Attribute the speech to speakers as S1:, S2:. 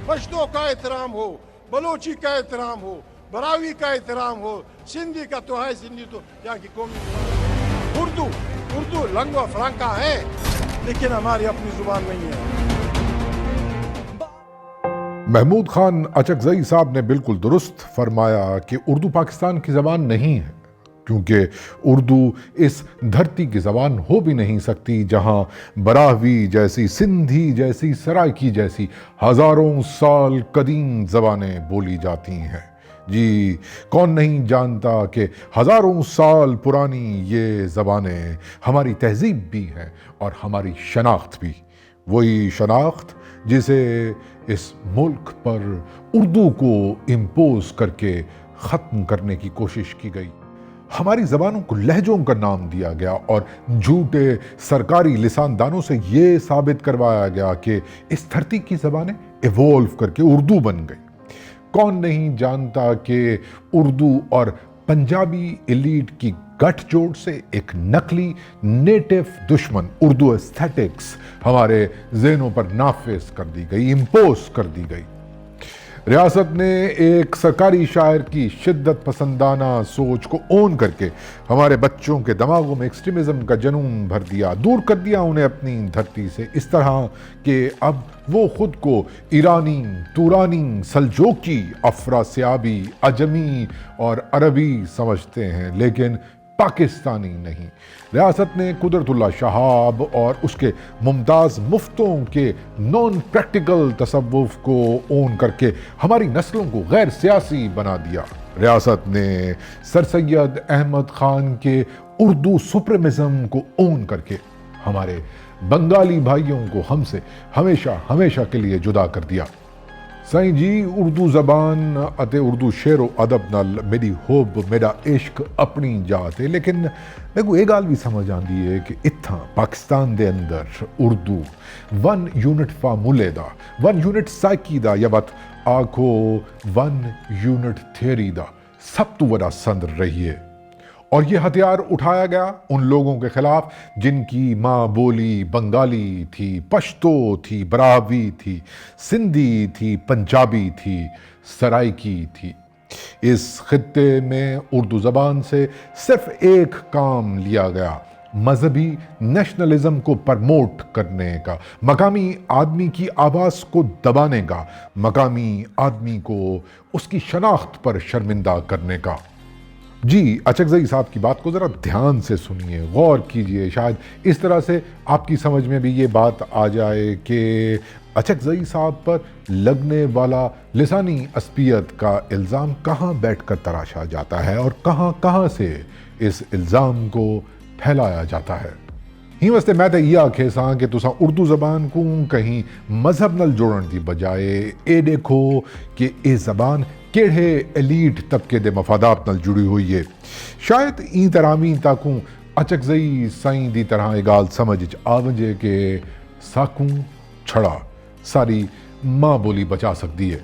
S1: پشتو کا احترام ہو، بلوچی کا احترام ہو، براوی کا احترام ہو، سندھی کا تو ہے، سندھی تو یہاں کی قومی زبان ہے۔ اردو لنگوا فرانکا ہے، لیکن ہماری اپنی زبان نہیں ہے۔
S2: محمود خان اچکزئی صاحب نے بالکل درست فرمایا کہ اردو پاکستان کی زبان نہیں ہے، کیونکہ اردو اس دھرتی کی زبان ہو بھی نہیں سکتی جہاں براہوی جیسی، سندھی جیسی، سرائکی جیسی ہزاروں سال قدیم زبانیں بولی جاتی ہیں۔ جی، کون نہیں جانتا کہ ہزاروں سال پرانی یہ زبانیں ہماری تہذیب بھی ہیں اور ہماری شناخت بھی، وہی شناخت جسے اس ملک پر اردو کو امپوز کر کے ختم کرنے کی کوشش کی گئی۔ ہماری زبانوں کو لہجوں کا نام دیا گیا اور جھوٹے سرکاری لساندانوں سے یہ ثابت کروایا گیا کہ اس دھرتی کی زبانیں ایوولو کر کے اردو بن گئی۔ کون نہیں جانتا کہ اردو اور پنجابی ایلیٹ کی گٹھ جوڑ سے ایک نقلی نیٹو دشمن اردو ایستھیٹکس ہمارے ذہنوں پر نافذ کر دی گئی، امپوز کر دی گئی۔ ریاست نے ایک سرکاری شاعر کی شدت پسندانہ سوچ کو اون کر کے ہمارے بچوں کے دماغوں میں ایکسٹریمزم کا جنون بھر دیا، دور کر دیا انہیں اپنی دھرتی سے، اس طرح کہ اب وہ خود کو ایرانی، تورانی، سلجوقی، افراسیابی، عجمی اور عربی سمجھتے ہیں، لیکن پاکستانی نہیں۔ ریاست نے قدرت اللہ شہاب اور اس کے ممتاز مفتوں کے نان پریکٹیکل تصوف کو اون کر کے ہماری نسلوں کو غیر سیاسی بنا دیا۔ ریاست نے سر سید احمد خان کے اردو سپریمزم کو اون کر کے ہمارے بنگالی بھائیوں کو ہم سے ہمیشہ کے لیے جدا کر دیا۔ سائیں جی، اردو زبان اتے اردو شعر و ادب نال میری ہوب، میرا عشق اپنی جات ہے، لیکن میں کو یہ گال بھی سمجھ آندی ہے کہ اتھاں پاکستان دے اندر اردو ون یونٹ فارمولے دا، ون یونٹ سائیکی دا، یا بات آکھو ون یونٹ تھیوری دا سب تو بڑا سندر رہی ہے۔ اور یہ ہتھیار اٹھایا گیا ان لوگوں کے خلاف جن کی ماں بولی بنگالی تھی، پشتو تھی، براہوی تھی، سندھی تھی، پنجابی تھی، سرائکی تھی۔ اس خطے میں اردو زبان سے صرف ایک کام لیا گیا، مذہبی نیشنلزم کو پرموٹ کرنے کا، مقامی آدمی کی آواز کو دبانے کا، مقامی آدمی کو اس کی شناخت پر شرمندہ کرنے کا۔ جی، اچکزئی صاحب کی بات کو ذرا دھیان سے سنیے، غور کیجئے، شاید اس طرح سے آپ کی سمجھ میں بھی یہ بات آ جائے کہ اچکزئی صاحب پر لگنے والا لسانی اسپیت کا الزام کہاں بیٹھ کر تراشا جاتا ہے اور کہاں سے اس الزام کو پھیلایا جاتا ہے۔ ہی واسطے میں تے یہ آکھے ساں کہ تساں اردو زبان کو کہیں مذہب نال جوڑن دی بجائے اے دیکھو کہ اے زبان کیڑے ایلیٹ طبقے دے مفادات نال جڑی ہوئی ہے۔ شاید این ترامی تاکوں اچکزئی سائیں دی طرح اے گال سمجھ آ ونجے کہ ساکوں چھڑا ساری ماں بولی بچا سکتی ہے۔